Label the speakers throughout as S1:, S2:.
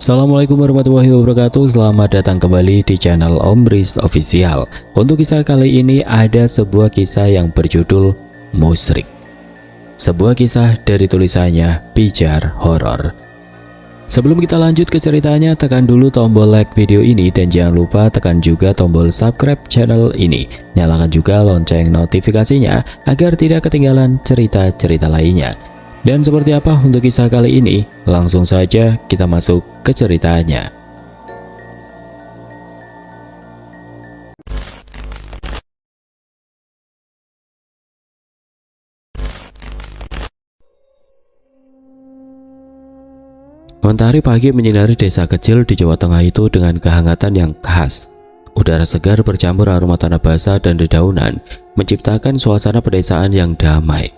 S1: Assalamualaikum warahmatullahi wabarakatuh. Selamat datang kembali di channel Om Riz Official. Untuk kisah kali ini ada sebuah kisah yang berjudul Musyrik. Sebuah kisah dari tulisannya Pijar Horor. Sebelum kita lanjut ke ceritanya, tekan dulu tombol like video ini dan jangan lupa tekan juga tombol subscribe channel ini. Nyalakan juga lonceng notifikasinya agar tidak ketinggalan cerita-cerita lainnya. Dan seperti apa untuk kisah kali ini? Langsung saja kita masuk ke ceritanya. Mentari pagi menyinari desa kecil di Jawa Tengah itu dengan kehangatan yang khas. Udara segar bercampur aroma tanah basah dan dedaunan menciptakan suasana pedesaan yang damai.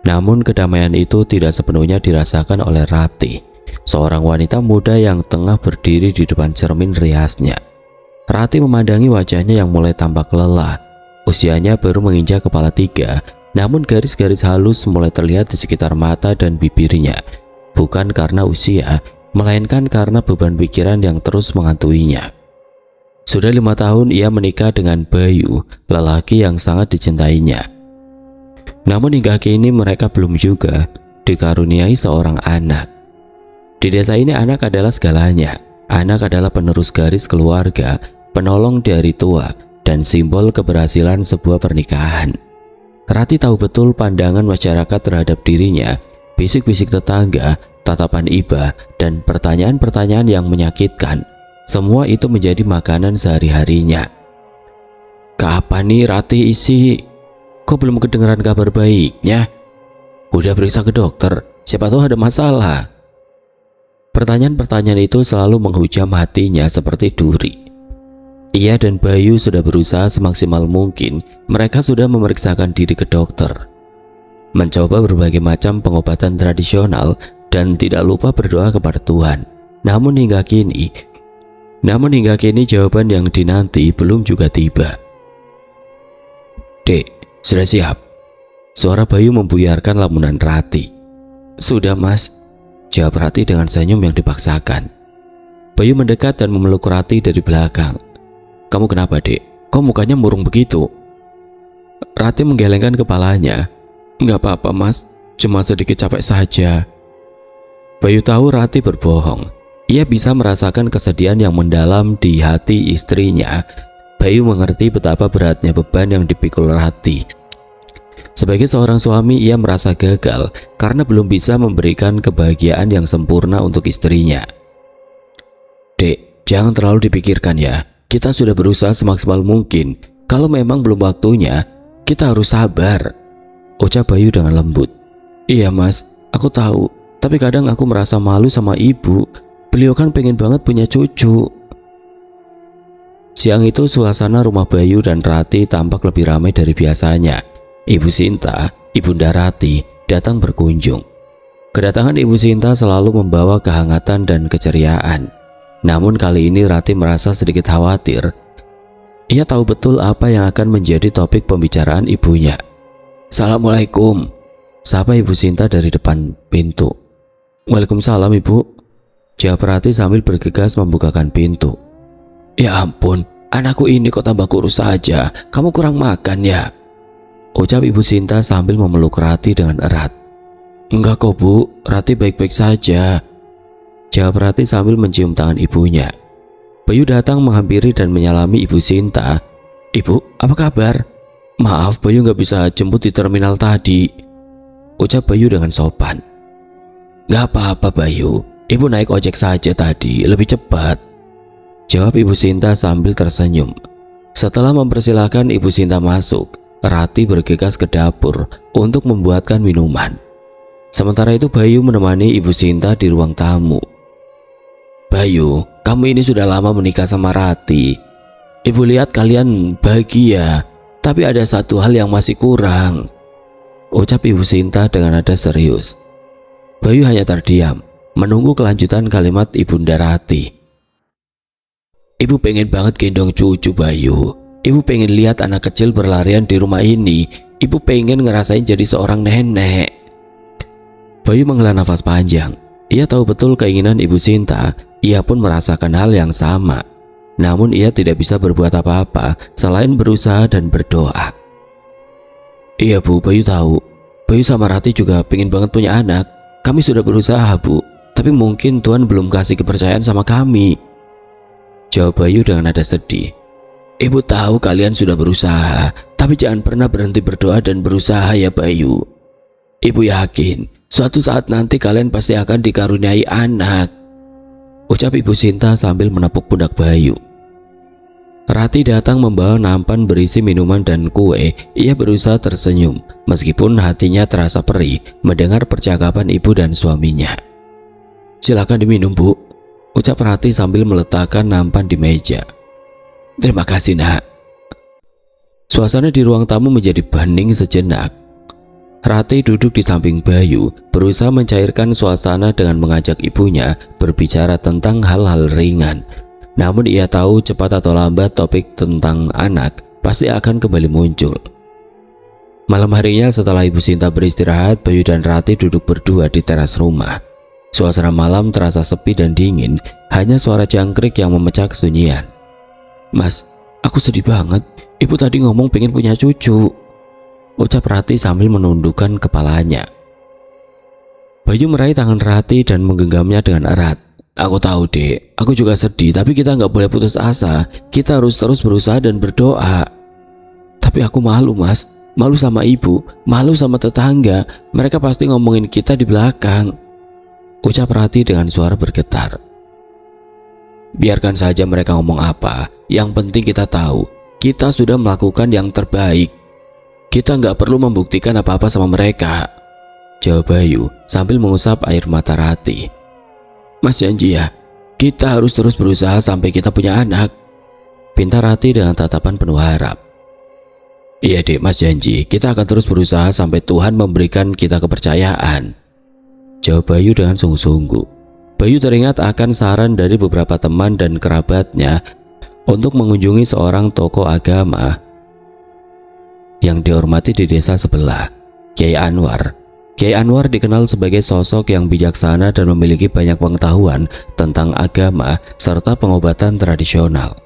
S1: Namun kedamaian itu tidak sepenuhnya dirasakan oleh Rati, seorang wanita muda yang tengah berdiri di depan cermin riasnya. Rati memandangi wajahnya yang mulai tampak lelah. Usianya baru menginjak kepala 3, namun garis-garis halus mulai terlihat di sekitar mata dan bibirnya. Bukan karena usia, melainkan karena beban pikiran yang terus menghantuinya. Sudah 5 tahun ia menikah dengan Bayu, lelaki yang sangat dicintainya. Namun hingga kini mereka belum juga dikaruniai seorang anak. Di desa ini anak adalah segalanya. Anak adalah penerus garis keluarga, penolong dari tua, dan simbol keberhasilan sebuah pernikahan. Rati tahu betul pandangan masyarakat terhadap dirinya, bisik-bisik tetangga, tatapan iba, dan pertanyaan-pertanyaan yang menyakitkan. Semua itu menjadi makanan sehari-harinya. Kapan nih Rati isi? Kok belum kedengeran kabar baiknya? Udah periksa ke dokter, siapa tahu ada masalah. Pertanyaan-pertanyaan itu selalu menghujam hatinya seperti duri. Ia dan Bayu sudah berusaha semaksimal mungkin. Mereka sudah memeriksakan diri ke dokter, mencoba berbagai macam pengobatan tradisional, dan tidak lupa berdoa kepada Tuhan. Namun hingga kini jawaban yang dinanti belum juga tiba. Dek, sudah siap? Suara Bayu membuyarkan lamunan Rati. Sudah mas, jawab Rati dengan senyum yang dipaksakan. Bayu mendekat dan memeluk Rati dari belakang. Kamu kenapa dek? Kok mukanya murung begitu? Rati menggelengkan kepalanya. Enggak apa-apa mas, cuma sedikit capek saja. Bayu tahu Rati berbohong. Ia bisa merasakan kesedihan yang mendalam di hati istrinya. Bayu mengerti betapa beratnya beban yang dipikul Rati. Sebagai seorang suami, ia merasa gagal karena belum bisa memberikan kebahagiaan yang sempurna untuk istrinya. Dek, jangan terlalu dipikirkan ya. Kita sudah berusaha semaksimal mungkin. Kalau memang belum waktunya, kita harus sabar, ucap Bayu dengan lembut. Iya mas, aku tahu. Tapi kadang aku merasa malu sama ibu. Beliau kan pengen banget punya cucu. Siang itu suasana rumah Bayu dan Rati tampak lebih ramai dari biasanya. Ibu Sinta, Ibunda Rati, datang berkunjung. Kedatangan Ibu Sinta selalu membawa kehangatan dan keceriaan. Namun kali ini Rati merasa sedikit khawatir. Ia tahu betul apa yang akan menjadi topik pembicaraan ibunya. Assalamualaikum, sapa Ibu Sinta dari depan pintu. Waalaikumsalam ibu, jawab Rati sambil bergegas membukakan pintu. Ya ampun, anakku ini kok tambah kurus saja. Kamu kurang makan ya? Ucap Ibu Sinta sambil memeluk Rati dengan erat. Enggak kok bu, Rati baik-baik saja, jawab Rati sambil mencium tangan ibunya. Bayu datang menghampiri dan menyalami Ibu Sinta. Ibu, apa kabar? Maaf Bayu nggak bisa jemput di terminal tadi, ucap Bayu dengan sopan. Gak apa-apa Bayu, ibu naik ojek saja tadi, lebih cepat, jawab Ibu Sinta sambil tersenyum. Setelah mempersilahkan Ibu Sinta masuk, Rati bergegas ke dapur untuk membuatkan minuman. Sementara itu Bayu menemani Ibu Sinta di ruang tamu. Bayu, kamu ini sudah lama menikah sama Rati. Ibu lihat kalian bahagia, tapi ada satu hal yang masih kurang, ucap Ibu Sinta dengan nada serius. Bayu hanya terdiam, menunggu kelanjutan kalimat Ibunda Rati. Ibu pengen banget gendong cucu Bayu. Ibu pengen lihat anak kecil berlarian di rumah ini. Ibu pengen ngerasain jadi seorang nenek. Bayu menghela nafas panjang. Ia tahu betul keinginan Ibu Sinta, ia pun merasakan hal yang sama. Namun ia tidak bisa berbuat apa-apa selain berusaha dan berdoa. Iya Bu, Bayu tahu. Bayu sama Rati juga pengen banget punya anak. Kami sudah berusaha Bu, tapi mungkin Tuhan belum kasih kepercayaan sama kami, jawab Bayu dengan nada sedih. Ibu tahu kalian sudah berusaha, tapi jangan pernah berhenti berdoa dan berusaha ya Bayu. Ibu yakin suatu saat nanti kalian pasti akan dikaruniai anak, ucap Ibu Sinta sambil menepuk pundak Bayu. Rati datang membawa nampan berisi minuman dan kue. Ia berusaha tersenyum meskipun hatinya terasa perih mendengar percakapan ibu dan suaminya. Silakan diminum Bu, ucap Rati sambil meletakkan nampan di meja. Terima kasih Nak. Suasana di ruang tamu menjadi hening sejenak. Rati duduk di samping Bayu, berusaha mencairkan suasana dengan mengajak ibunya berbicara tentang hal-hal ringan. Namun ia tahu cepat atau lambat topik tentang anak pasti akan kembali muncul. Malam harinya setelah Ibu Sinta beristirahat, Bayu dan Rati duduk berdua di teras rumah. Suasana malam terasa sepi dan dingin, hanya suara jangkrik yang memecah kesunyian. Mas, aku sedih banget. Ibu tadi ngomong pengen punya cucu, ucap Rati sambil menundukkan kepalanya. Bayu meraih tangan Rati dan menggenggamnya dengan erat. Aku tahu Dek, aku juga sedih, tapi kita nggak boleh putus asa. Kita harus terus berusaha dan berdoa. Tapi aku malu Mas, malu sama ibu, malu sama tetangga. Mereka pasti ngomongin kita di belakang, ucap Rati dengan suara bergetar. Biarkan saja mereka ngomong apa, yang penting kita tahu kita sudah melakukan yang terbaik. Kita nggak perlu membuktikan apa-apa sama mereka, jawab Bayu sambil mengusap air mata Rati. Mas janji ya, kita harus terus berusaha sampai kita punya anak, pinta Rati dengan tatapan penuh harap. Iya Dek, Mas janji kita akan terus berusaha sampai Tuhan memberikan kita kepercayaan, jawab Bayu dengan sungguh-sungguh. Bayu teringat akan saran dari beberapa teman dan kerabatnya untuk mengunjungi seorang tokoh agama yang dihormati di desa sebelah, Kiai Anwar. Kiai Anwar dikenal sebagai sosok yang bijaksana dan memiliki banyak pengetahuan tentang agama serta pengobatan tradisional.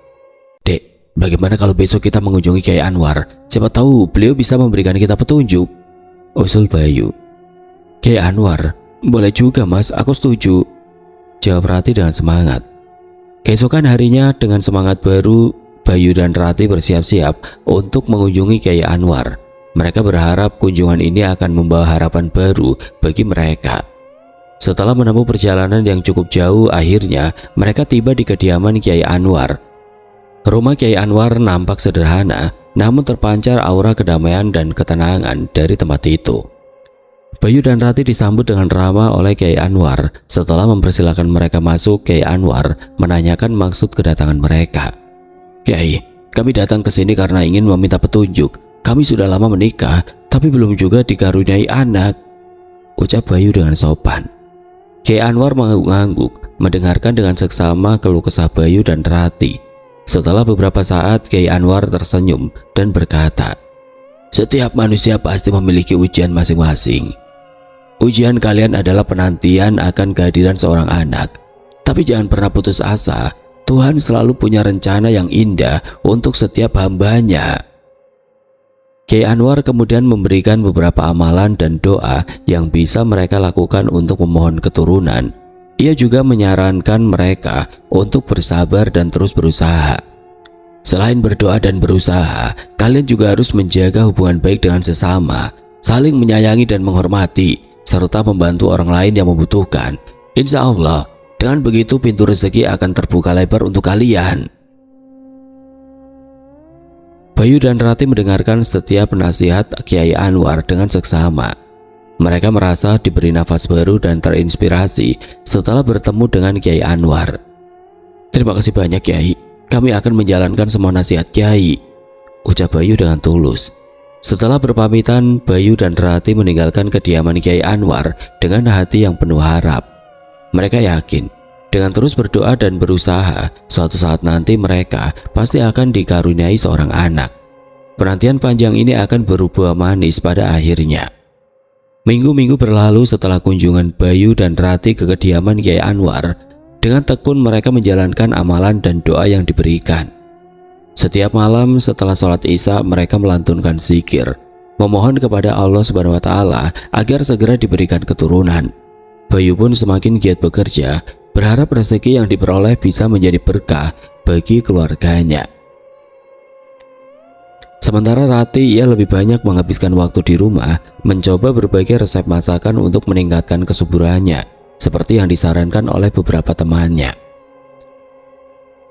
S1: Dek, bagaimana kalau besok kita mengunjungi Kiai Anwar? Siapa tahu beliau bisa memberikan kita petunjuk, usul Bayu. Kiai Anwar, boleh juga Mas, aku setuju, jawab Rati dengan semangat. Keesokan harinya dengan semangat baru, Bayu dan Rati bersiap-siap untuk mengunjungi Kiai Anwar. Mereka berharap kunjungan ini akan membawa harapan baru bagi mereka. Setelah menempuh perjalanan yang cukup jauh, akhirnya mereka tiba di kediaman Kiai Anwar. Rumah Kiai Anwar nampak sederhana, namun terpancar aura kedamaian dan ketenangan dari tempat itu. Bayu dan Rati disambut dengan ramah oleh Kiai Anwar. Setelah mempersilahkan mereka masuk, Kiai Anwar menanyakan maksud kedatangan mereka. Kiai, kami datang ke sini karena ingin meminta petunjuk. Kami sudah lama menikah, tapi belum juga dikaruniai anak, ucap Bayu dengan sopan. Kiai Anwar mengangguk-angguk, mendengarkan dengan seksama keluh kesah Bayu dan Rati. Setelah beberapa saat, Kiai Anwar tersenyum dan berkata, setiap manusia pasti memiliki ujian masing-masing. Ujian kalian adalah penantian akan kehadiran seorang anak. Tapi jangan pernah putus asa, Tuhan selalu punya rencana yang indah untuk setiap hambanya. Kiai Anwar kemudian memberikan beberapa amalan dan doa yang bisa mereka lakukan untuk memohon keturunan. Ia juga menyarankan mereka untuk bersabar dan terus berusaha. Selain berdoa dan berusaha, kalian juga harus menjaga hubungan baik dengan sesama, saling menyayangi dan menghormati, serta membantu orang lain yang membutuhkan. Insya Allah, dengan begitu pintu rezeki akan terbuka lebar untuk kalian. Bayu dan Rati mendengarkan setiap nasihat Kiai Anwar dengan seksama. Mereka merasa diberi nafas baru dan terinspirasi setelah bertemu dengan Kiai Anwar. Terima kasih banyak Kiai, kami akan menjalankan semua nasihat Kiai, ucap Bayu dengan tulus. Setelah berpamitan, Bayu dan Rati meninggalkan kediaman Kiai Anwar dengan hati yang penuh harap. Mereka yakin dengan terus berdoa dan berusaha, suatu saat nanti mereka pasti akan dikaruniai seorang anak. Penantian panjang ini akan berubah manis pada akhirnya. Minggu-minggu berlalu setelah kunjungan Bayu dan Rati ke kediaman Kiai Anwar. Dengan tekun mereka menjalankan amalan dan doa yang diberikan. Setiap malam setelah sholat Isya mereka melantunkan zikir, memohon kepada Allah Subhanahu wa Ta'ala agar segera diberikan keturunan. Bayu pun semakin giat bekerja, berharap rezeki yang diperoleh bisa menjadi berkah bagi keluarganya. Sementara Rati, ia lebih banyak menghabiskan waktu di rumah, mencoba berbagai resep masakan untuk meningkatkan kesuburannya, seperti yang disarankan oleh beberapa temannya.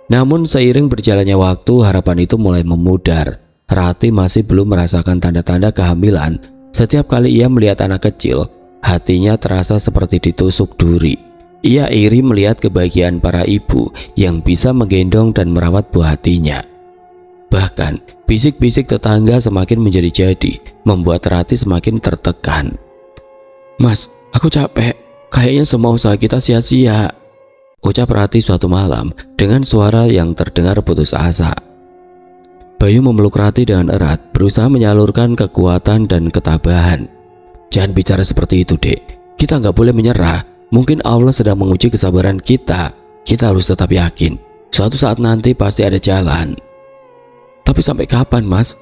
S1: Namun seiring berjalannya waktu, harapan itu mulai memudar. Rati masih belum merasakan tanda-tanda kehamilan. Setiap kali ia melihat anak kecil, hatinya terasa seperti ditusuk duri. Ia iri melihat kebahagiaan para ibu yang bisa menggendong dan merawat buah hatinya. Bahkan bisik-bisik tetangga semakin menjadi-jadi, membuat Rati semakin tertekan. "Mas, aku capek. Kayaknya semua usaha kita sia-sia," ucap Rati suatu malam dengan suara yang terdengar putus asa. Bayu memeluk Rati dengan erat, berusaha menyalurkan kekuatan dan ketabahan. "Jangan bicara seperti itu, Dek. Kita nggak boleh menyerah. Mungkin Allah sedang menguji kesabaran kita. Kita harus tetap yakin. Suatu saat nanti pasti ada jalan." "Tapi sampai kapan, Mas?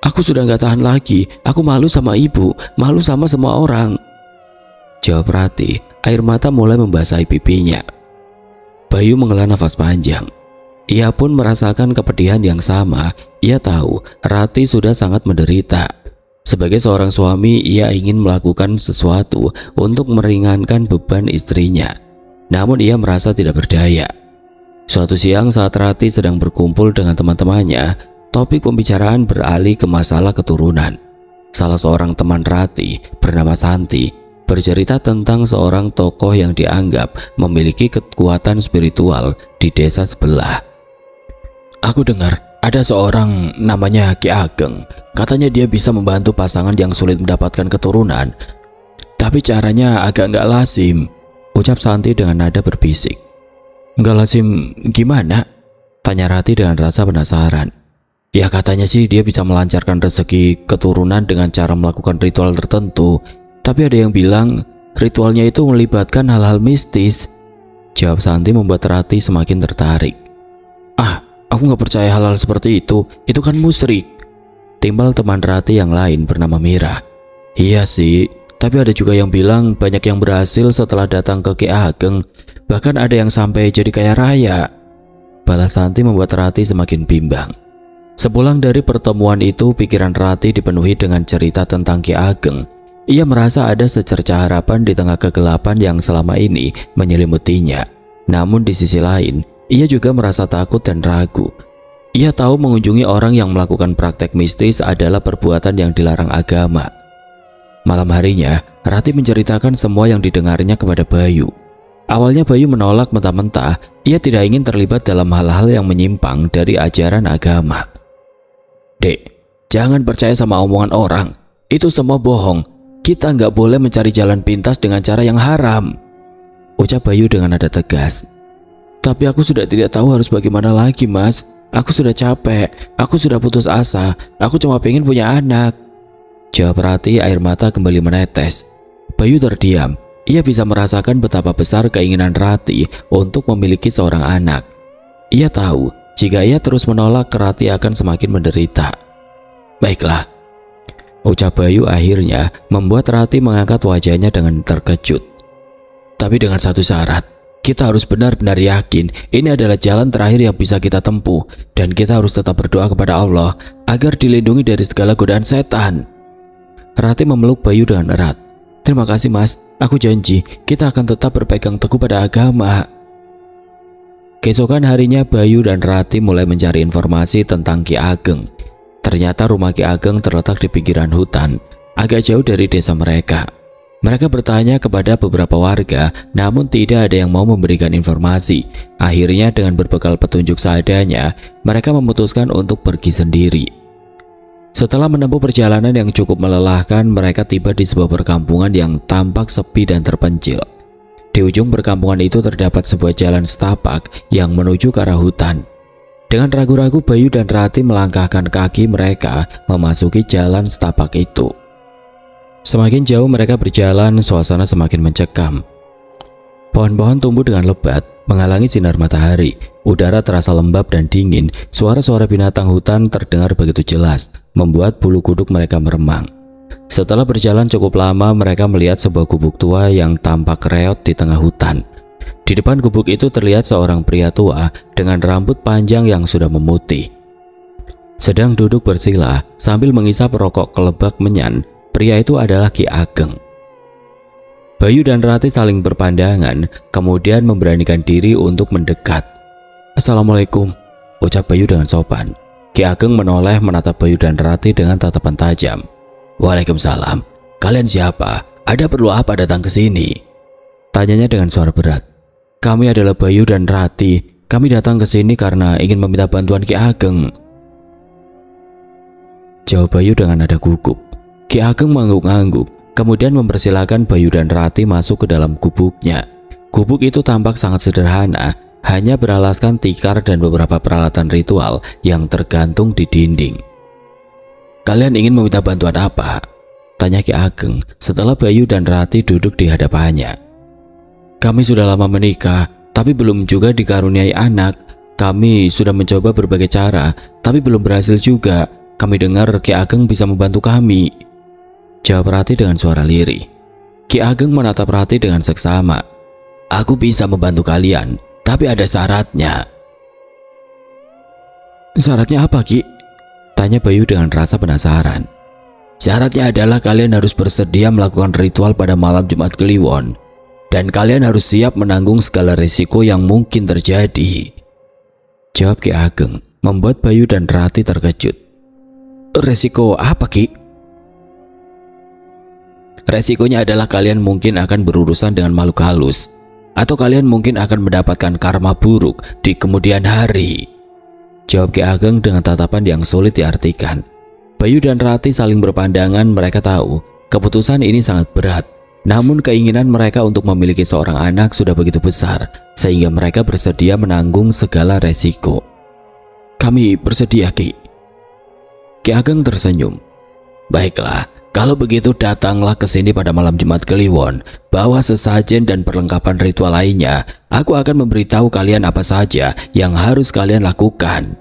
S1: Aku sudah nggak tahan lagi. Aku malu sama ibu, malu sama semua orang," jawab Rati. Air mata mulai membasahi pipinya. Bayu menghela nafas panjang. Ia pun merasakan kepedihan yang sama. Ia tahu Rati sudah sangat menderita. Sebagai seorang suami, ia ingin melakukan sesuatu untuk meringankan beban istrinya. Namun ia merasa tidak berdaya. Suatu siang saat Rati sedang berkumpul dengan teman-temannya, topik pembicaraan beralih ke masalah keturunan. Salah seorang teman Rati bernama Santi bercerita tentang seorang tokoh yang dianggap memiliki kekuatan spiritual di desa sebelah. "Aku dengar ada seorang namanya Ki Ageng. Katanya dia bisa membantu pasangan yang sulit mendapatkan keturunan. Tapi caranya agak nggak lazim," ucap Santi dengan nada berbisik. "Nggak lazim gimana?" tanya Rati dengan rasa penasaran. "Ya katanya sih dia bisa melancarkan rezeki keturunan dengan cara melakukan ritual tertentu. Tapi ada yang bilang ritualnya itu melibatkan hal-hal mistis," jawab Santi membuat Rati semakin tertarik. "Ah, aku nggak percaya hal-hal seperti itu kan musyrik," timbal teman Rati yang lain bernama Mira. "Iya sih, tapi ada juga yang bilang banyak yang berhasil setelah datang ke Ki Ageng. Bahkan ada yang sampai jadi kaya raya," balas Santi membuat Rati semakin bimbang. Sepulang dari pertemuan itu, pikiran Rati dipenuhi dengan cerita tentang Ki Ageng. Ia merasa ada secerca harapan di tengah kegelapan yang selama ini menyelimutinya. Namun di sisi lain, ia juga merasa takut dan ragu. Ia tahu mengunjungi orang yang melakukan praktek mistis adalah perbuatan yang dilarang agama. Malam harinya, Rati menceritakan semua yang didengarnya kepada Bayu. Awalnya Bayu menolak mentah-mentah. Ia tidak ingin terlibat dalam hal-hal yang menyimpang dari ajaran agama. "Dek, jangan percaya sama omongan orang. Itu semua bohong. Kita nggak boleh mencari jalan pintas dengan cara yang haram," ucap Bayu dengan nada tegas. "Tapi aku sudah tidak tahu harus bagaimana lagi, Mas. Aku sudah capek. Aku sudah putus asa. Aku cuma pengen punya anak," jawab Rati. Air mata kembali menetes. Bayu terdiam. Ia bisa merasakan betapa besar keinginan Rati untuk memiliki seorang anak. Ia tahu jika ia terus menolak, Rati akan semakin menderita. "Baiklah," ucap Bayu akhirnya, membuat Rati mengangkat wajahnya dengan terkejut. "Tapi dengan satu syarat. Kita harus benar-benar yakin ini adalah jalan terakhir yang bisa kita tempuh. Dan kita harus tetap berdoa kepada Allah agar dilindungi dari segala godaan setan." Rati memeluk Bayu dengan erat. "Terima kasih, Mas. Aku janji kita akan tetap berpegang teguh pada agama." Keesokan harinya, Bayu dan Rati mulai mencari informasi tentang Ki Ageng. Ternyata rumah Ki Ageng terletak di pinggiran hutan, agak jauh dari desa mereka. Mereka bertanya kepada beberapa warga, namun tidak ada yang mau memberikan informasi. Akhirnya dengan berbekal petunjuk seadanya, mereka memutuskan untuk pergi sendiri. Setelah menempuh perjalanan yang cukup melelahkan, mereka tiba di sebuah perkampungan yang tampak sepi dan terpencil. Di ujung perkampungan itu terdapat sebuah jalan setapak yang menuju ke arah hutan. Dengan ragu-ragu, Bayu dan Rati melangkahkan kaki mereka memasuki jalan setapak itu. Semakin jauh mereka berjalan, suasana semakin mencekam. Pohon-pohon tumbuh dengan lebat, menghalangi sinar matahari. Udara terasa lembab dan dingin. Suara-suara binatang hutan terdengar begitu jelas, membuat bulu kuduk mereka meremang. Setelah berjalan cukup lama, mereka melihat sebuah gubuk tua yang tampak reot di tengah hutan. Di depan gubuk itu terlihat seorang pria tua dengan rambut panjang yang sudah memutih. Sedang duduk bersila sambil mengisap rokok kelebak menyan. Pria itu adalah Ki Ageng. Bayu dan Rati saling berpandangan, kemudian memberanikan diri untuk mendekat. "Assalamualaikum," ucap Bayu dengan sopan. Ki Ageng menoleh menatap Bayu dan Rati dengan tatapan tajam. "Waalaikumsalam. Kalian siapa? Ada perlu apa datang ke sini?" tanyanya dengan suara berat. "Kami adalah Bayu dan Rati. Kami datang ke sini karena ingin meminta bantuan Ki Ageng," jawab Bayu dengan nada gugup. Ki Ageng mengangguk-angguk, kemudian mempersilahkan Bayu dan Rati masuk ke dalam gubuknya. Gubuk itu tampak sangat sederhana, hanya beralaskan tikar dan beberapa peralatan ritual yang tergantung di dinding. "Kalian ingin meminta bantuan apa?" tanya Ki Ageng setelah Bayu dan Rati duduk di hadapannya. "Kami sudah lama menikah, tapi belum juga dikaruniai anak. Kami sudah mencoba berbagai cara, tapi belum berhasil juga. Kami dengar Ki Ageng bisa membantu kami," jawab Rati dengan suara lirih. Ki Ageng menatap Rati dengan seksama. "Aku bisa membantu kalian, tapi ada syaratnya." "Syaratnya apa, Ki?" tanya Bayu dengan rasa penasaran. "Syaratnya adalah kalian harus bersedia melakukan ritual pada malam Jumat Kliwon, dan kalian harus siap menanggung segala risiko yang mungkin terjadi," jawab Ki Ageng, membuat Bayu dan Rati terkejut. "Resiko apa, Ki?" "Resikonya adalah kalian mungkin akan berurusan dengan makhluk halus, atau kalian mungkin akan mendapatkan karma buruk di kemudian hari," jawab Ki Ageng dengan tatapan yang sulit diartikan. Bayu dan Rati saling berpandangan. Mereka tahu keputusan ini sangat berat, namun keinginan mereka untuk memiliki seorang anak sudah begitu besar sehingga mereka bersedia menanggung segala resiko. "Kami bersedia, Ki." Ki Ageng tersenyum. "Baiklah, kalau begitu datanglah ke sini pada malam Jumat Kliwon. Bawa sesajen dan perlengkapan ritual lainnya. Aku akan memberitahu kalian apa saja yang harus kalian lakukan,"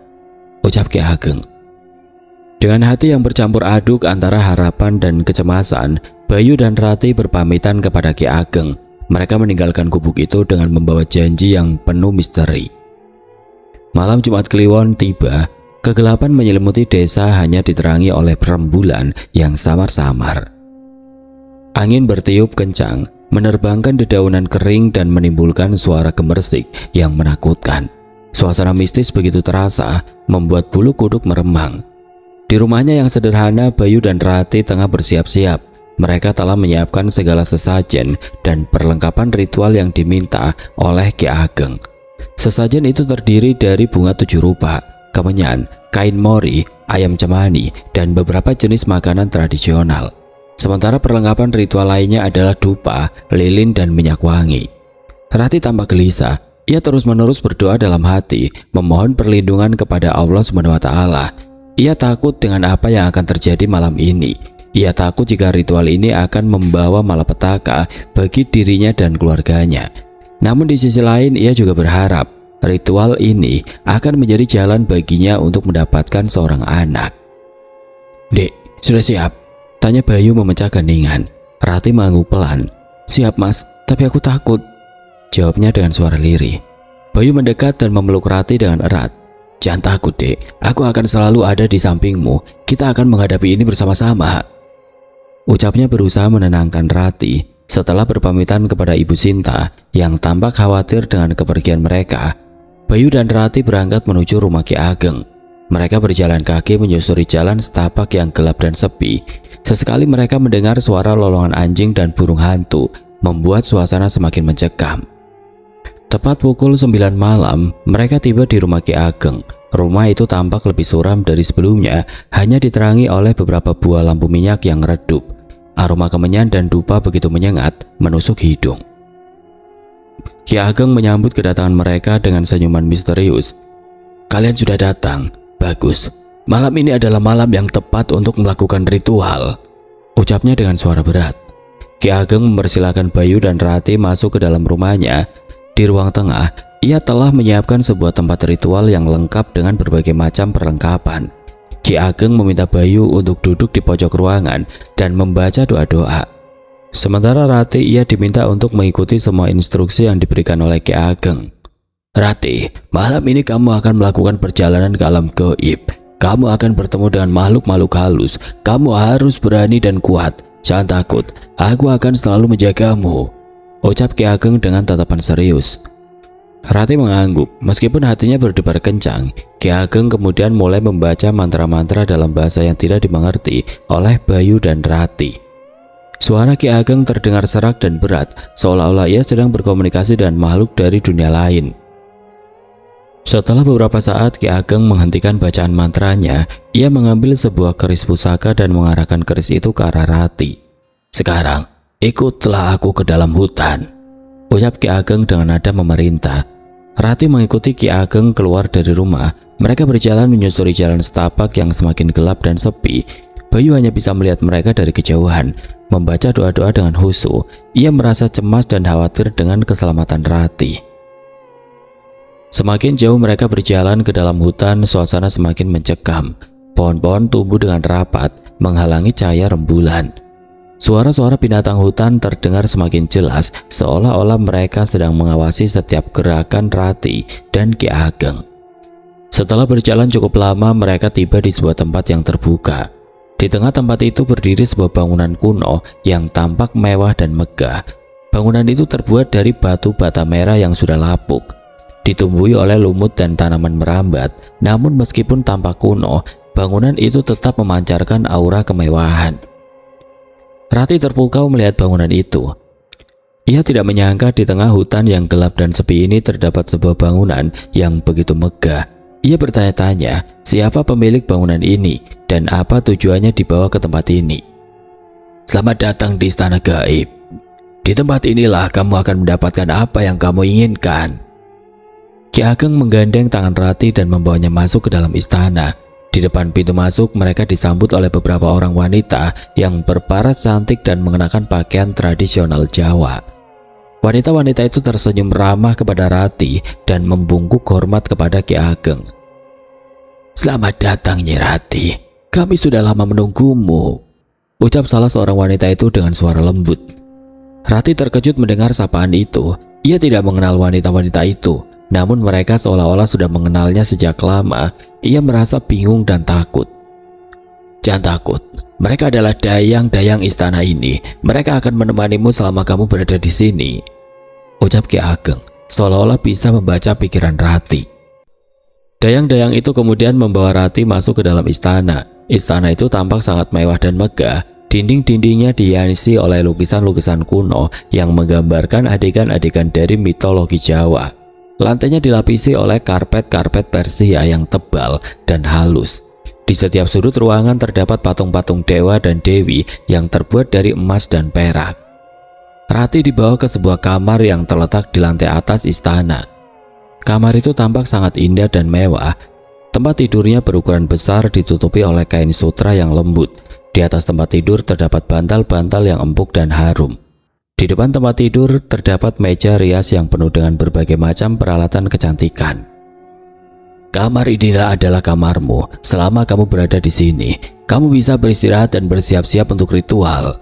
S1: ucap Ki Ageng. Dengan hati yang bercampur aduk antara harapan dan kecemasan, Bayu dan Rati berpamitan kepada Ki Ageng. Mereka meninggalkan gubuk itu dengan membawa janji yang penuh misteri. Malam Jumat Kliwon tiba. Kegelapan menyelimuti desa hanya diterangi oleh rembulan yang samar-samar. Angin bertiup kencang, menerbangkan dedaunan kering dan menimbulkan suara gemersik yang menakutkan. Suasana mistis begitu terasa, membuat bulu kuduk meremang. Di rumahnya yang sederhana, Bayu dan Rati tengah bersiap-siap. Mereka telah menyiapkan segala sesajen dan perlengkapan ritual yang diminta oleh Ki Ageng. Sesajen itu terdiri dari bunga 7 rupa, kemenyan, kain mori, ayam cemani, dan beberapa jenis makanan tradisional. Sementara perlengkapan ritual lainnya adalah dupa, lilin, dan minyak wangi. Rati tampak gelisah. Ia terus-menerus berdoa dalam hati, memohon perlindungan kepada Allah SWT. Ia takut dengan apa yang akan terjadi malam ini. Ia takut jika ritual ini akan membawa malapetaka bagi dirinya dan keluarganya. Namun di sisi lain, ia juga berharap ritual ini akan menjadi jalan baginya untuk mendapatkan seorang anak. "Dek, sudah siap?" tanya Bayu memecah keningan. Rati mengangguk pelan. "Siap, Mas, tapi aku takut," jawabnya dengan suara lirih. Bayu mendekat dan memeluk Rati dengan erat. "Jangan takut, Dek. Aku akan selalu ada di sampingmu. Kita akan menghadapi ini bersama-sama," ucapnya berusaha menenangkan Rati. Setelah berpamitan kepada Ibu Sinta yang tampak khawatir dengan kepergian mereka, Bayu dan Rati berangkat menuju rumah Ki Ageng. Mereka berjalan kaki menyusuri jalan setapak yang gelap dan sepi. Sesekali mereka mendengar suara lolongan anjing dan burung hantu, membuat suasana semakin mencekam. Tepat pukul 9 malam, mereka tiba di rumah Ki Ageng. Rumah itu tampak lebih suram dari sebelumnya, hanya diterangi oleh beberapa buah lampu minyak yang redup. Aroma kemenyan dan dupa begitu menyengat, menusuk hidung. Ki Ageng menyambut kedatangan mereka dengan senyuman misterius. "Kalian sudah datang. Bagus. Malam ini adalah malam yang tepat untuk melakukan ritual," ucapnya dengan suara berat. Ki Ageng mempersilahkan Bayu dan Rati masuk ke dalam rumahnya. Di ruang tengah, ia telah menyiapkan sebuah tempat ritual yang lengkap dengan berbagai macam perlengkapan. Ki Ageng meminta Bayu untuk duduk di pojok ruangan dan membaca doa-doa. Sementara Rati, ia diminta untuk mengikuti semua instruksi yang diberikan oleh Ki Ageng. Rati, malam ini kamu akan melakukan perjalanan ke alam gaib. Kamu akan bertemu dengan makhluk-makhluk halus. Kamu harus berani dan kuat. Jangan takut, aku akan selalu menjagamu, ucap Ki Ageng dengan tatapan serius. Rati mengangguk, meskipun hatinya berdebar kencang. Ki Ageng kemudian mulai membaca mantra-mantra dalam bahasa yang tidak dimengerti oleh Bayu dan Rati. Suara Ki Ageng terdengar serak dan berat, seolah-olah ia sedang berkomunikasi dengan makhluk dari dunia lain. Setelah beberapa saat Ki Ageng menghentikan bacaan mantranya, ia mengambil sebuah keris pusaka dan mengarahkan keris itu ke arah Rati. Sekarang, ikutlah aku ke dalam hutan, ucap Ki Ageng dengan nada memerintah. Rati mengikuti Ki Ageng keluar dari rumah. Mereka berjalan menyusuri jalan setapak yang semakin gelap dan sepi. Bayu hanya bisa melihat mereka dari kejauhan, membaca doa-doa dengan khusyuk. Ia merasa cemas dan khawatir dengan keselamatan Rati. Semakin jauh mereka berjalan ke dalam hutan, suasana semakin mencekam. Pohon-pohon tumbuh dengan rapat, menghalangi cahaya rembulan. Suara-suara binatang hutan terdengar semakin jelas, seolah-olah mereka sedang mengawasi setiap gerakan Rati dan Ki Ageng. Setelah berjalan cukup lama, mereka tiba di sebuah tempat yang terbuka. Di tengah tempat itu berdiri sebuah bangunan kuno yang tampak mewah dan megah. Bangunan itu terbuat dari batu bata merah yang sudah lapuk, ditumbuhi oleh lumut dan tanaman merambat. Namun meskipun tampak kuno, bangunan itu tetap memancarkan aura kemewahan. Rati terpukau melihat bangunan itu. Ia tidak menyangka di tengah hutan yang gelap dan sepi ini terdapat sebuah bangunan yang begitu megah. Ia bertanya-tanya, siapa pemilik bangunan ini dan apa tujuannya dibawa ke tempat ini. Selamat datang di istana gaib. Di tempat inilah kamu akan mendapatkan apa yang kamu inginkan. Ki Ageng menggandeng tangan Rati dan membawanya masuk ke dalam istana. Di depan pintu masuk, mereka disambut oleh beberapa orang wanita yang berparas cantik dan mengenakan pakaian tradisional Jawa. Wanita-wanita itu tersenyum ramah kepada Rati dan membungkuk hormat kepada Ki Ageng. Selamat datang Nyi Rati, kami sudah lama menunggumu, ucap salah seorang wanita itu dengan suara lembut. Rati terkejut mendengar sapaan itu. Ia tidak mengenal wanita-wanita itu. Namun mereka seolah-olah sudah mengenalnya sejak lama. Ia merasa bingung dan takut. Jangan takut, mereka adalah dayang-dayang istana ini. Mereka akan menemanimu selama kamu berada di sini, ucap Ki Ageng, seolah-olah bisa membaca pikiran Rati. Dayang-dayang itu kemudian membawa Rati masuk ke dalam istana. Istana itu tampak sangat mewah dan megah. Dinding-dindingnya dihiasi oleh lukisan-lukisan kuno yang menggambarkan adegan-adegan dari mitologi Jawa. Lantainya dilapisi oleh karpet-karpet Persia yang tebal dan halus. Di setiap sudut ruangan terdapat patung-patung dewa dan dewi yang terbuat dari emas dan perak. Rati dibawa ke sebuah kamar yang terletak di lantai atas istana. Kamar itu tampak sangat indah dan mewah. Tempat tidurnya berukuran besar, ditutupi oleh kain sutra yang lembut. Di atas tempat tidur terdapat bantal-bantal yang empuk dan harum. Di depan tempat tidur terdapat meja rias yang penuh dengan berbagai macam peralatan kecantikan. Kamar inilah adalah kamarmu. Selama kamu berada di sini, kamu bisa beristirahat dan bersiap-siap untuk ritual,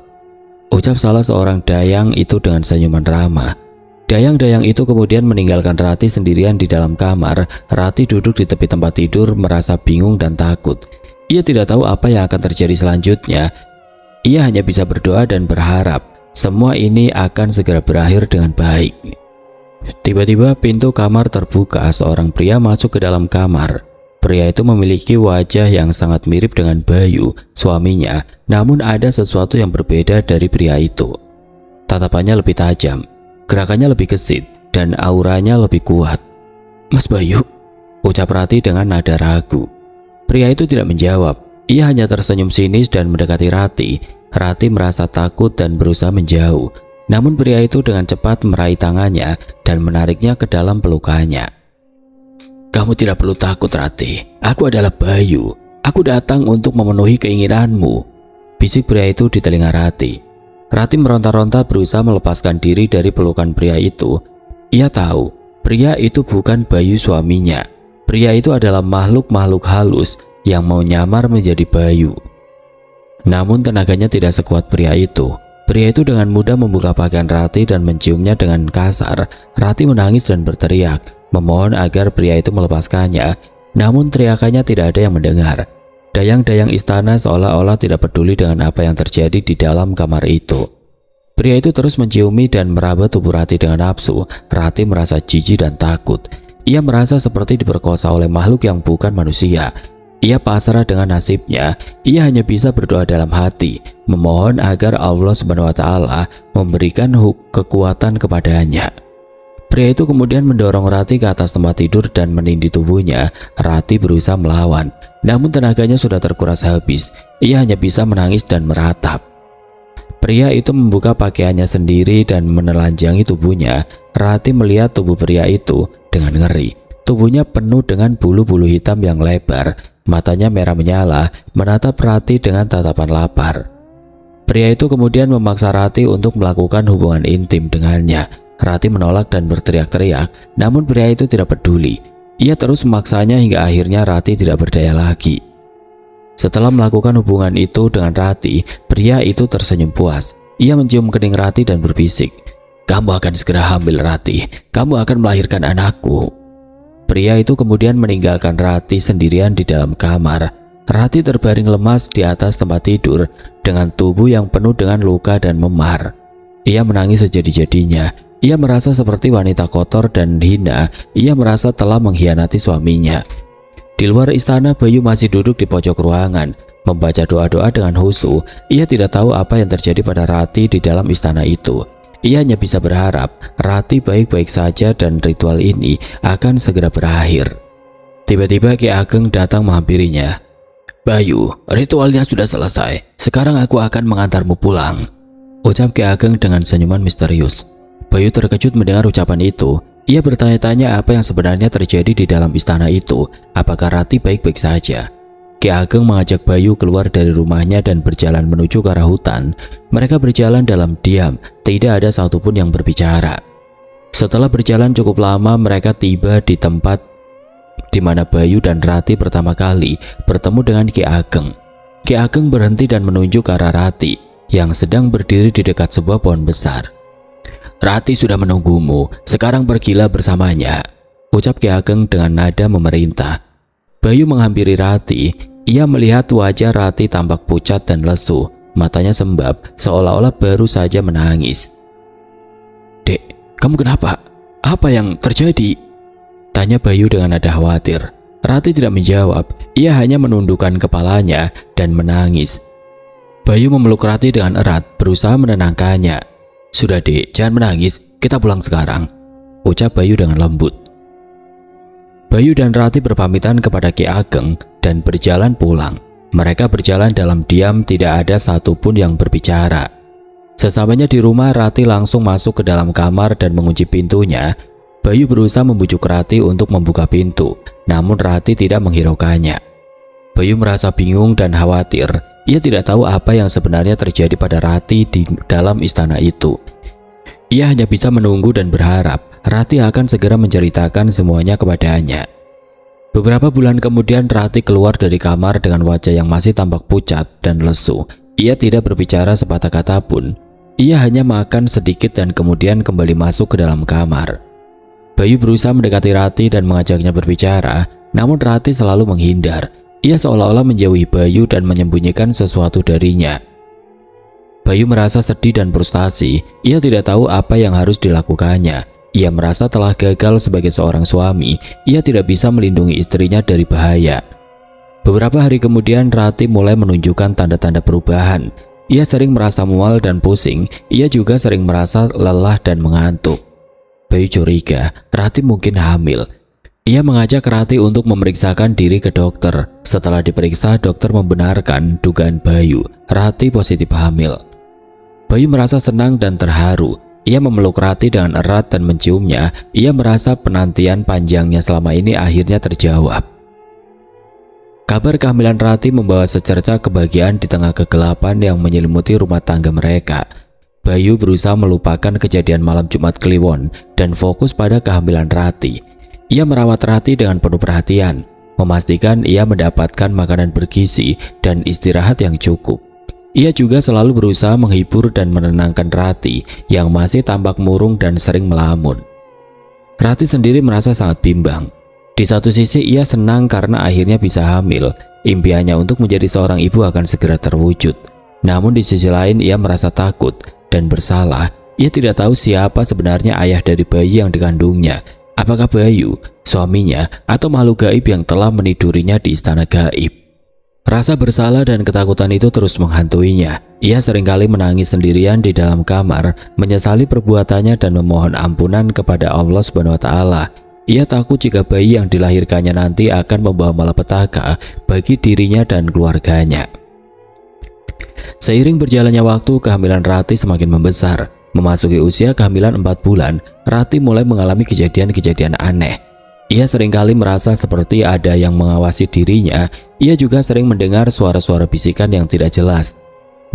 S1: ucap salah seorang dayang itu dengan senyuman ramah. Dayang-dayang itu kemudian meninggalkan Rati sendirian di dalam kamar. Rati duduk di tepi tempat tidur merasa bingung dan takut. Ia tidak tahu apa yang akan terjadi selanjutnya. Ia hanya bisa berdoa dan berharap semua ini akan segera berakhir dengan baik. Tiba-tiba pintu kamar terbuka. Seorang pria masuk ke dalam kamar. Pria itu memiliki wajah yang sangat mirip dengan Bayu, suaminya. Namun ada sesuatu yang berbeda dari pria itu. Tatapannya lebih tajam, gerakannya lebih gesit, dan auranya lebih kuat. Mas Bayu, ucap Rati dengan nada ragu. Pria itu tidak menjawab. Ia hanya tersenyum sinis dan mendekati Rati. Rati merasa takut dan berusaha menjauh. Namun pria itu dengan cepat meraih tangannya dan menariknya ke dalam pelukannya. Kamu tidak perlu takut Rati. Aku adalah Bayu. Aku datang untuk memenuhi keinginanmu. bisik pria itu di telinga Rati. Rati meronta-ronta berusaha melepaskan diri dari pelukan pria itu. Ia tahu pria itu bukan Bayu suaminya. Pria itu adalah makhluk-makhluk halus yang mau nyamar menjadi Bayu. Namun tenaganya tidak sekuat pria itu. Pria itu dengan mudah membuka pakaian Rati dan menciumnya dengan kasar. Rati menangis dan berteriak, memohon agar pria itu melepaskannya. Namun teriakannya tidak ada yang mendengar. Dayang-dayang istana seolah-olah tidak peduli dengan apa yang terjadi di dalam kamar itu. Pria itu terus menciumi dan meraba tubuh Rati dengan nafsu. Rati merasa jijik dan takut. Ia merasa seperti diperkosa oleh makhluk yang bukan manusia. Ia pasrah dengan nasibnya. Ia hanya bisa berdoa dalam hati, memohon agar Allah SWT memberikan kekuatan kepadanya. Pria itu kemudian mendorong Rati ke atas tempat tidur dan menindih tubuhnya. Rati berusaha melawan, namun tenaganya sudah terkuras habis. Ia hanya bisa menangis dan meratap. Pria itu membuka pakaiannya sendiri dan menelanjangi tubuhnya. Rati melihat tubuh pria itu dengan ngeri. Tubuhnya penuh dengan bulu-bulu hitam yang lebar. Matanya merah menyala, menatap Rati dengan tatapan lapar. Pria itu kemudian memaksa Rati untuk melakukan hubungan intim dengannya. Rati menolak dan berteriak-teriak, namun pria itu tidak peduli. Ia terus memaksanya hingga akhirnya Rati tidak berdaya lagi. Setelah melakukan hubungan itu dengan Rati, pria itu tersenyum puas. Ia mencium kening Rati dan berbisik, "Kamu akan segera hamil, Rati. Kamu akan melahirkan anakku." Pria itu kemudian meninggalkan Rati sendirian di dalam kamar. Rati terbaring lemas di atas tempat tidur dengan tubuh yang penuh dengan luka dan memar. Ia menangis sejadi-jadinya. Ia merasa seperti wanita kotor dan hina. Ia merasa telah mengkhianati suaminya. Di luar istana, Bayu masih duduk di pojok ruangan, membaca doa-doa dengan khusyuk. Ia tidak tahu apa yang terjadi pada Rati di dalam istana itu. Ia hanya bisa berharap Rati baik-baik saja dan ritual ini akan segera berakhir. Tiba-tiba Ki Ageng datang menghampirinya. "Bayu, ritualnya sudah selesai. Sekarang aku akan mengantarmu pulang," ucap Ki Ageng dengan senyuman misterius. Bayu terkejut mendengar ucapan itu. Ia bertanya-tanya apa yang sebenarnya terjadi di dalam istana itu. Apakah Rati baik-baik saja? Ki Ageng mengajak Bayu keluar dari rumahnya dan berjalan menuju ke arah hutan. Mereka berjalan dalam diam, tidak ada satupun yang berbicara. Setelah berjalan cukup lama, mereka tiba di tempat di mana Bayu dan Rati pertama kali bertemu dengan Ki Ageng. Ki Ageng berhenti dan menunjuk ke arah Rati yang sedang berdiri di dekat sebuah pohon besar. "Rati sudah menunggumu, sekarang pergilah bersamanya," ucap Ki Ageng dengan nada memerintah. Bayu menghampiri Rati. Ia melihat wajah Rati tampak pucat dan lesu. Matanya sembab, seolah-olah baru saja menangis. "Dek, kamu kenapa? Apa yang terjadi?" tanya Bayu dengan nada khawatir. Rati tidak menjawab. Ia hanya menundukkan kepalanya dan menangis. Bayu memeluk Rati dengan erat, berusaha menenangkannya. "Sudah dek, jangan menangis, kita pulang sekarang," ucap Bayu dengan lembut. Bayu dan Rati berpamitan kepada Ki Ageng dan berjalan pulang. Mereka berjalan dalam diam, tidak ada satupun yang berbicara. Sesampainya di rumah, Rati langsung masuk ke dalam kamar dan mengunci pintunya. Bayu berusaha membujuk Rati untuk membuka pintu, namun Rati tidak menghiraukannya. Bayu merasa bingung dan khawatir. Ia tidak tahu apa yang sebenarnya terjadi pada Rati di dalam istana itu. Ia hanya bisa menunggu dan berharap Rati akan segera menceritakan semuanya kepadanya. Beberapa bulan kemudian Rati keluar dari kamar dengan wajah yang masih tampak pucat dan lesu. Ia tidak berbicara sepatah kata pun. Ia hanya makan sedikit dan kemudian kembali masuk ke dalam kamar. Bayu berusaha mendekati Rati dan mengajaknya berbicara, namun Rati selalu menghindar. Ia seolah-olah menjauhi Bayu dan menyembunyikan sesuatu darinya. Bayu merasa sedih dan frustasi. Ia tidak tahu apa yang harus dilakukannya. Ia merasa telah gagal sebagai seorang suami. Ia tidak bisa melindungi istrinya dari bahaya. Beberapa hari kemudian Rati mulai menunjukkan tanda-tanda perubahan. Ia sering merasa mual dan pusing. Ia juga sering merasa lelah dan mengantuk. Bayu curiga Rati mungkin hamil. Ia mengajak Rati untuk memeriksakan diri ke dokter. Setelah diperiksa, dokter membenarkan dugaan Bayu. Rati positif hamil. Bayu merasa senang dan terharu. Ia memeluk Rati dengan erat dan menciumnya. Ia merasa penantian panjangnya selama ini akhirnya terjawab. Kabar kehamilan Rati membawa secerca kebahagiaan di tengah kegelapan yang menyelimuti rumah tangga mereka. Bayu berusaha melupakan kejadian malam Jumat Kliwon dan fokus pada kehamilan Rati. Ia merawat Rati dengan penuh perhatian, memastikan ia mendapatkan makanan bergizi dan istirahat yang cukup. Ia juga selalu berusaha menghibur dan menenangkan Rati yang masih tampak murung dan sering melamun. Rati sendiri merasa sangat bimbang. Di satu sisi ia senang karena akhirnya bisa hamil, impiannya untuk menjadi seorang ibu akan segera terwujud. Namun di sisi lain ia merasa takut dan bersalah. Ia tidak tahu siapa sebenarnya ayah dari bayi yang dikandungnya. Apakah Bayu, suaminya, atau makhluk gaib yang telah menidurinya di istana gaib? Rasa bersalah dan ketakutan itu terus menghantuinya. Ia seringkali menangis sendirian di dalam kamar, menyesali perbuatannya dan memohon ampunan kepada Allah SWT. Ia takut jika bayi yang dilahirkannya nanti akan membawa malapetaka bagi dirinya dan keluarganya. Seiring berjalannya waktu, kehamilan Rati semakin membesar. Memasuki usia kehamilan 4 bulan, Rati mulai mengalami kejadian-kejadian aneh. Ia seringkali merasa seperti ada yang mengawasi dirinya. Ia juga sering mendengar suara-suara bisikan yang tidak jelas.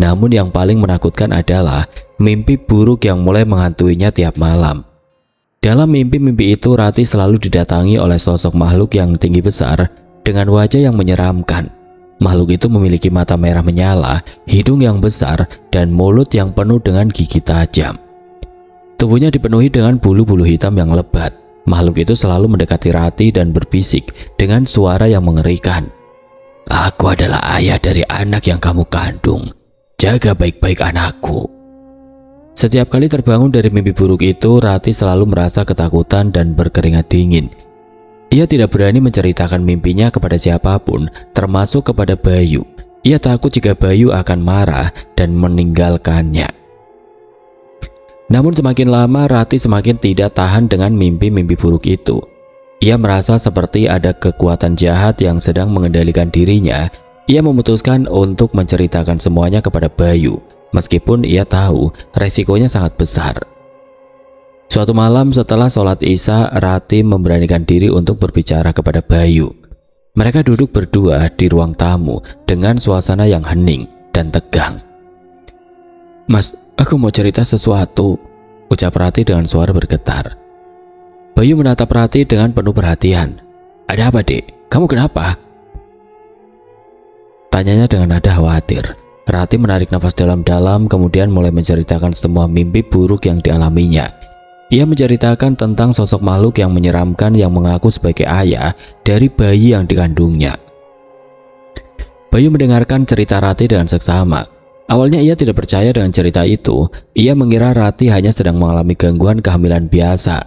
S1: Namun yang paling menakutkan adalah mimpi buruk yang mulai menghantuinya tiap malam. Dalam mimpi-mimpi itu, Rati selalu didatangi oleh sosok makhluk yang tinggi besar dengan wajah yang menyeramkan. Makhluk itu memiliki mata merah menyala, hidung yang besar, dan mulut yang penuh dengan gigi tajam. Tubuhnya dipenuhi dengan bulu-bulu hitam yang lebat. Makhluk itu selalu mendekati Rati dan berbisik dengan suara yang mengerikan. "Aku adalah ayah dari anak yang kamu kandung. Jaga baik-baik anakku." Setiap kali terbangun dari mimpi buruk itu, Rati selalu merasa ketakutan dan berkeringat dingin. Ia tidak berani menceritakan mimpinya kepada siapapun, termasuk kepada Bayu. Ia takut jika Bayu akan marah dan meninggalkannya. Namun semakin lama, Rati semakin tidak tahan dengan mimpi-mimpi buruk itu. Ia merasa seperti ada kekuatan jahat yang sedang mengendalikan dirinya. Ia memutuskan untuk menceritakan semuanya kepada Bayu, meskipun ia tahu resikonya sangat besar. Suatu malam setelah sholat Isya, Rati memberanikan diri untuk berbicara kepada Bayu. Mereka duduk berdua di ruang tamu dengan suasana yang hening dan tegang. "Mas, aku mau cerita sesuatu," ucap Rati dengan suara bergetar. Bayu menatap Rati dengan penuh perhatian. "Ada apa, Dek? Kamu kenapa?" tanyanya dengan nada khawatir. Rati menarik nafas dalam-dalam, kemudian mulai menceritakan semua mimpi buruk yang dialaminya. Ia menceritakan tentang sosok makhluk yang menyeramkan yang mengaku sebagai ayah dari bayi yang dikandungnya. Bayu mendengarkan cerita Rati dengan seksama. Awalnya ia tidak percaya dengan cerita itu. Ia mengira Rati hanya sedang mengalami gangguan kehamilan biasa.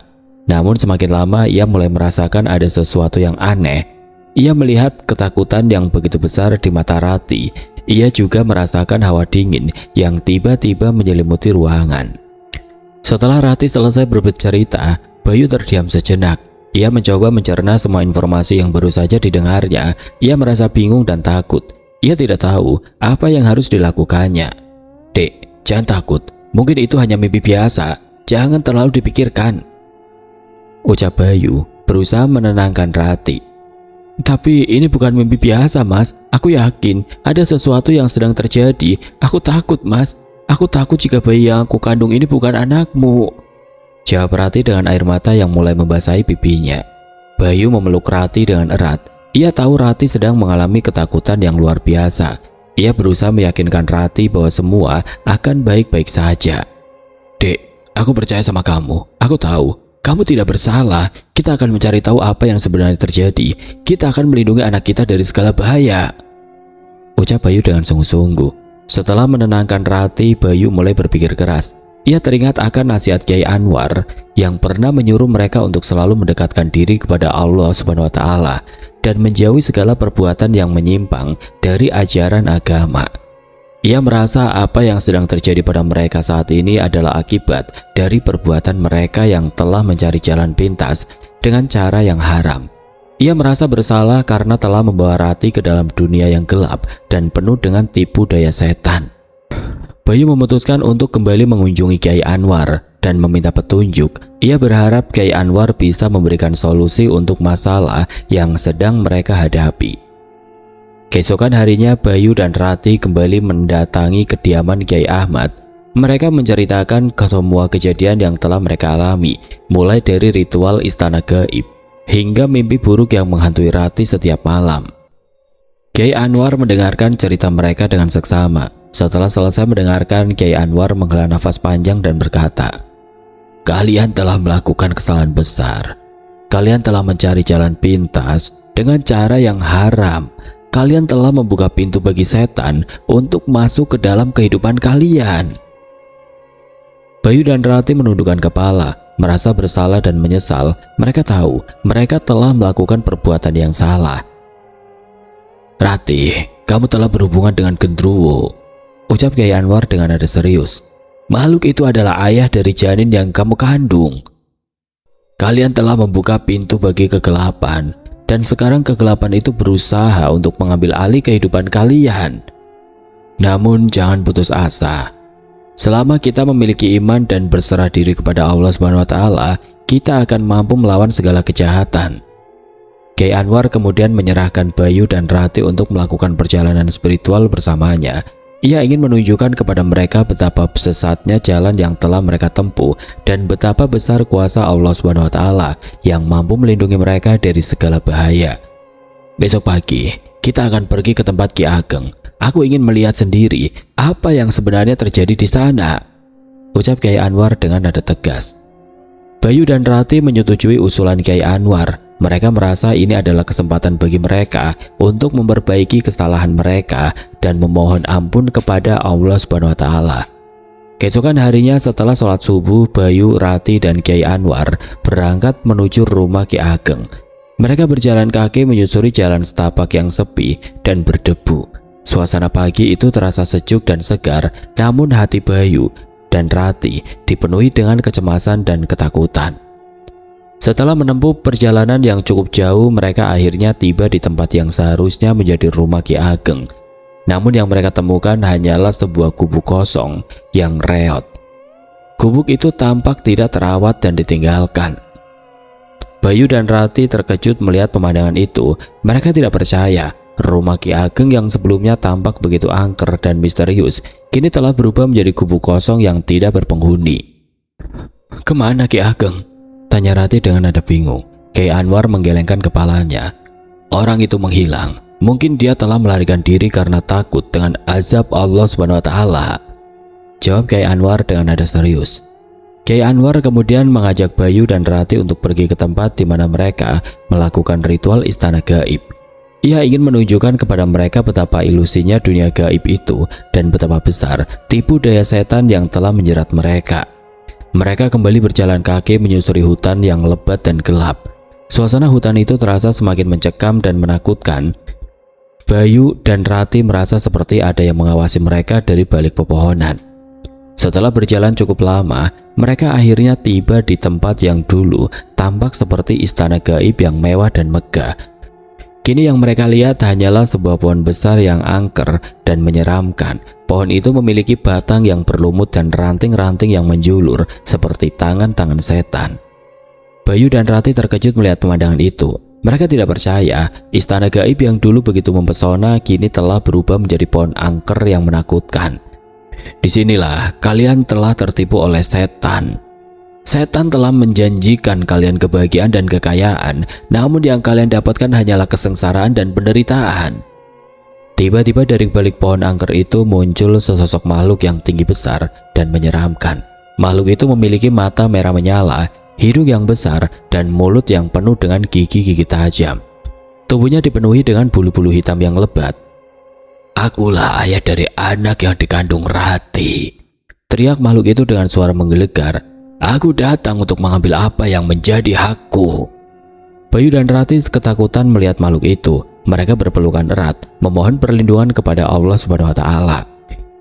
S1: Namun semakin lama ia mulai merasakan ada sesuatu yang aneh. Ia melihat ketakutan yang begitu besar di mata Rati. Ia juga merasakan hawa dingin yang tiba-tiba menyelimuti ruangan. Setelah Rati selesai bercerita, Bayu terdiam sejenak. Ia mencoba mencerna semua informasi yang baru saja didengarnya. Ia merasa bingung dan takut. Ia tidak tahu apa yang harus dilakukannya. "Dek, jangan takut. Mungkin itu hanya mimpi biasa. Jangan terlalu dipikirkan," ucap Bayu berusaha menenangkan Rati. "Tapi ini bukan mimpi biasa, Mas. Aku yakin ada sesuatu yang sedang terjadi. Aku takut, Mas. Aku takut jika bayi yang aku kandung ini bukan anakmu," jawab Rati dengan air mata yang mulai membasahi pipinya. Bayu memeluk Rati dengan erat. Ia tahu Rati sedang mengalami ketakutan yang luar biasa. Ia berusaha meyakinkan Rati bahwa semua akan baik-baik saja. "Dek, aku percaya sama kamu. Aku tahu kamu tidak bersalah. Kita akan mencari tahu apa yang sebenarnya terjadi. Kita akan melindungi anak kita dari segala bahaya," ucap Bayu dengan sungguh-sungguh. Setelah menenangkan Rati, Bayu mulai berpikir keras. Ia teringat akan nasihat Kiai Anwar yang pernah menyuruh mereka untuk selalu mendekatkan diri kepada Allah SWT dan menjauhi segala perbuatan yang menyimpang dari ajaran agama. Ia merasa apa yang sedang terjadi pada mereka saat ini adalah akibat dari perbuatan mereka yang telah mencari jalan pintas dengan cara yang haram. Ia merasa bersalah karena telah membawa Rati ke dalam dunia yang gelap dan penuh dengan tipu daya setan. Bayu memutuskan untuk kembali mengunjungi Kiai Anwar dan meminta petunjuk. Ia berharap Kiai Anwar bisa memberikan solusi untuk masalah yang sedang mereka hadapi. Keesokan harinya Bayu dan Rati kembali mendatangi kediaman Kiai Ahmad. Mereka menceritakan ke semua kejadian yang telah mereka alami, mulai dari ritual istana gaib hingga mimpi buruk yang menghantui Rati setiap malam. Kiai Anwar mendengarkan cerita mereka dengan seksama. Setelah selesai mendengarkan, Kiai Anwar menghela nafas panjang dan berkata, "Kalian telah melakukan kesalahan besar. Kalian telah mencari jalan pintas dengan cara yang haram. Kalian telah membuka pintu bagi setan untuk masuk ke dalam kehidupan kalian." Bayu dan Rati menundukkan kepala, merasa bersalah dan menyesal. Mereka tahu mereka telah melakukan perbuatan yang salah. "Rati, kamu telah berhubungan dengan gendruwo," ucap Kiai Anwar dengan nada serius. "Makhluk itu adalah ayah dari janin yang kamu kandung. Kalian telah membuka pintu bagi kegelapan, dan sekarang kegelapan itu berusaha untuk mengambil alih kehidupan kalian. Namun jangan putus asa. Selama kita memiliki iman dan berserah diri kepada Allah SWT, kita akan mampu melawan segala kejahatan." Kiai Anwar kemudian menyerahkan Bayu dan Rati untuk melakukan perjalanan spiritual bersamanya. Ia ingin menunjukkan kepada mereka betapa sesatnya jalan yang telah mereka tempuh dan betapa besar kuasa Allah SWT yang mampu melindungi mereka dari segala bahaya. "Besok pagi kita akan pergi ke tempat Ki Ageng. Aku ingin melihat sendiri apa yang sebenarnya terjadi di sana," ucap Kiai Anwar dengan nada tegas. Bayu dan Rati menyetujui usulan Kiai Anwar. Mereka merasa ini adalah kesempatan bagi mereka untuk memperbaiki kesalahan mereka dan memohon ampun kepada Allah SWT. Keesokan harinya setelah sholat subuh, Bayu, Rati, dan Kiai Anwar berangkat menuju rumah Ki Ageng. Mereka berjalan kaki menyusuri jalan setapak yang sepi dan berdebu. Suasana pagi itu terasa sejuk dan segar, namun hati Bayu dan Rati dipenuhi dengan kecemasan dan ketakutan. Setelah menempuh perjalanan yang cukup jauh, mereka akhirnya tiba di tempat yang seharusnya menjadi rumah Ki Ageng. Namun yang mereka temukan hanyalah sebuah gubuk kosong yang reot. Gubuk itu tampak tidak terawat dan ditinggalkan. Bayu dan Rati terkejut melihat pemandangan itu. Mereka tidak percaya. Rumah Ki Ageng yang sebelumnya tampak begitu angker dan misterius, kini telah berubah menjadi gubuk kosong yang tidak berpenghuni. "Kemana Ki Ageng?" tanya Rati dengan nada bingung. Kiai Anwar menggelengkan kepalanya. "Orang itu menghilang. Mungkin dia telah melarikan diri karena takut dengan azab Allah SWT," jawab Kiai Anwar dengan nada serius. Kiai Anwar kemudian mengajak Bayu dan Rati untuk pergi ke tempat di mana mereka melakukan ritual istana gaib. Ia ingin menunjukkan kepada mereka betapa ilusinya dunia gaib itu dan betapa besar tipu daya setan yang telah menjerat mereka. Mereka kembali berjalan kaki menyusuri hutan yang lebat dan gelap. Suasana hutan itu terasa semakin mencekam dan menakutkan. Bayu dan Rati merasa seperti ada yang mengawasi mereka dari balik pepohonan. Setelah berjalan cukup lama, mereka akhirnya tiba di tempat yang dulu tampak seperti istana gaib yang mewah dan megah. Kini yang mereka lihat hanyalah sebuah pohon besar yang angker dan menyeramkan. Pohon itu memiliki batang yang berlumut dan ranting-ranting yang menjulur seperti tangan-tangan setan. Bayu dan Rati terkejut melihat pemandangan itu. Mereka tidak percaya istana gaib yang dulu begitu mempesona kini telah berubah menjadi pohon angker yang menakutkan. "Disinilah kalian telah tertipu oleh setan. Setan telah menjanjikan kalian kebahagiaan dan kekayaan, namun yang kalian dapatkan hanyalah kesengsaraan dan penderitaan." Tiba-tiba dari balik pohon angker itu muncul sesosok makhluk yang tinggi besar dan menyeramkan. Makhluk itu memiliki mata merah menyala, hidung yang besar, dan mulut yang penuh dengan gigi-gigi tajam. Tubuhnya dipenuhi dengan bulu-bulu hitam yang lebat. "Akulah ayah dari anak yang dikandung Rati," teriak makhluk itu dengan suara menggelegar. "Aku datang untuk mengambil apa yang menjadi hakku." Bayu dan Rati ketakutan melihat makhluk itu. Mereka berpelukan erat, memohon perlindungan kepada Allah SWT.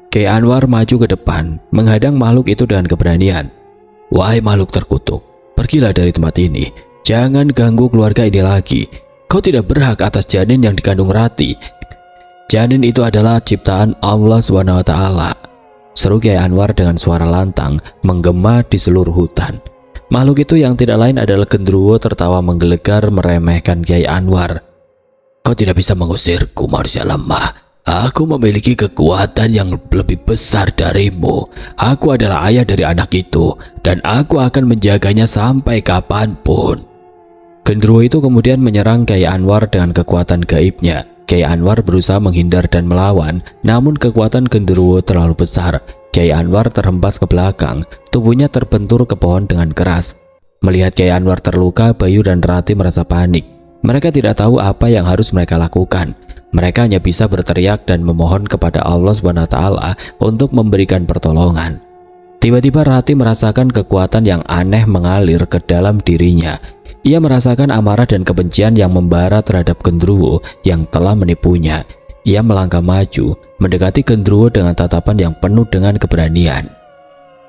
S1: Kiai Anwar maju ke depan, menghadang makhluk itu dengan keberanian. "Wahai makhluk terkutuk, pergilah dari tempat ini. Jangan ganggu keluarga ini lagi. Kau tidak berhak atas janin yang dikandung Rati. Janin itu adalah ciptaan Allah SWT," seru Kiai Anwar dengan suara lantang menggema di seluruh hutan. Makhluk itu yang tidak lain adalah gendruwo tertawa menggelegar meremehkan Kiai Anwar.
S2: Kau tidak bisa mengusirku, manusia lemah. Aku memiliki kekuatan yang lebih besar darimu. Aku adalah ayah dari anak itu, dan aku akan menjaganya sampai kapanpun.
S1: Genderuwo itu kemudian menyerang Kyai Anwar dengan kekuatan gaibnya. Kyai Anwar berusaha menghindar dan melawan, namun kekuatan genderuwo terlalu besar. Kyai Anwar terhempas ke belakang, tubuhnya terbentur ke pohon dengan keras. Melihat Kyai Anwar terluka, Bayu dan Rati merasa panik. Mereka tidak tahu apa yang harus mereka lakukan. Mereka hanya bisa berteriak dan memohon kepada Allah SWT untuk memberikan pertolongan. Tiba-tiba Rati merasakan kekuatan yang aneh mengalir ke dalam dirinya. Ia merasakan amarah dan kebencian yang membara terhadap genderuwo yang telah menipunya. Ia melangkah maju, mendekati genderuwo dengan tatapan yang penuh dengan keberanian.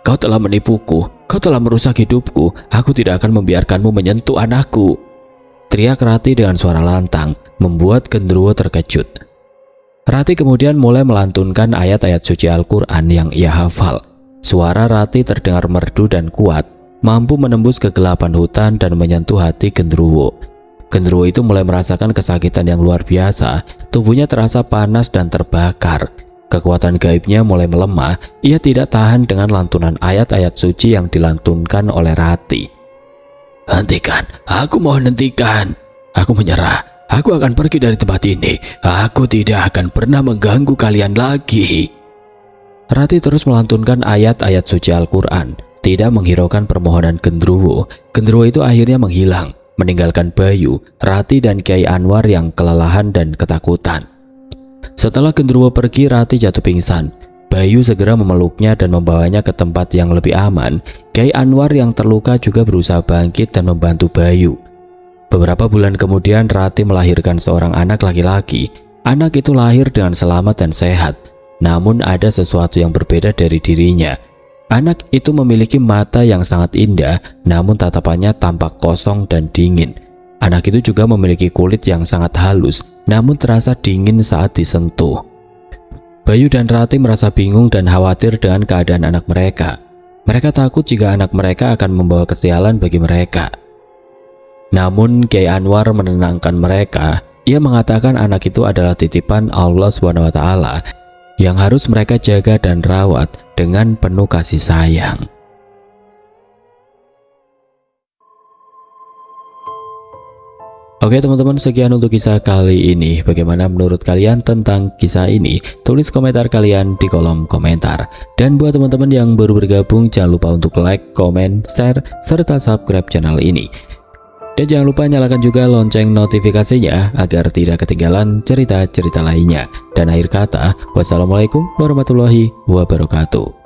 S2: Kau telah menipuku, kau telah merusak hidupku. Aku tidak akan membiarkanmu menyentuh anakku.
S1: Teriak Rati dengan suara lantang, membuat genderuwo terkejut. Rati kemudian mulai melantunkan ayat-ayat suci Al-Quran yang ia hafal. Suara Rati terdengar merdu dan kuat, mampu menembus kegelapan hutan dan menyentuh hati genderuwo. Genderuwo itu mulai merasakan kesakitan yang luar biasa, tubuhnya terasa panas dan terbakar. Kekuatan gaibnya mulai melemah, ia tidak tahan dengan lantunan ayat-ayat suci yang dilantunkan oleh Rati.
S2: Hentikan, aku mohon hentikan. Aku menyerah, aku akan pergi dari tempat ini. Aku tidak akan pernah mengganggu kalian lagi.
S1: Rati terus melantunkan ayat-ayat suci Al-Quran, tidak menghiraukan permohonan genderuwo. Genderuwo itu akhirnya menghilang, meninggalkan Bayu, Rati dan Kyai Anwar yang kelelahan dan ketakutan. Setelah genderuwo pergi, Rati jatuh pingsan. Bayu segera memeluknya dan membawanya ke tempat yang lebih aman. Kyai Anwar yang terluka juga berusaha bangkit dan membantu Bayu. Beberapa bulan kemudian Rati melahirkan seorang anak laki-laki. Anak itu lahir dengan selamat dan sehat. Namun ada sesuatu yang berbeda dari dirinya. Anak itu memiliki mata yang sangat indah, namun tatapannya tampak kosong dan dingin. Anak itu juga memiliki kulit yang sangat halus, namun terasa dingin saat disentuh. Bayu dan Rati merasa bingung dan khawatir dengan keadaan anak mereka. Mereka takut jika anak mereka akan membawa kesialan bagi mereka. Namun Kyai Anwar menenangkan mereka. Ia mengatakan anak itu adalah titipan Allah SWT yang harus mereka jaga dan rawat dengan penuh kasih sayang. Oke teman-teman, sekian untuk kisah kali ini. Bagaimana menurut kalian tentang kisah ini? Tulis komentar kalian di kolom komentar. Dan buat teman-teman yang baru bergabung, jangan lupa untuk like, komen, share, serta subscribe channel ini. Dan jangan lupa nyalakan juga lonceng notifikasinya agar tidak ketinggalan cerita-cerita lainnya. Dan akhir kata, wassalamualaikum warahmatullahi wabarakatuh.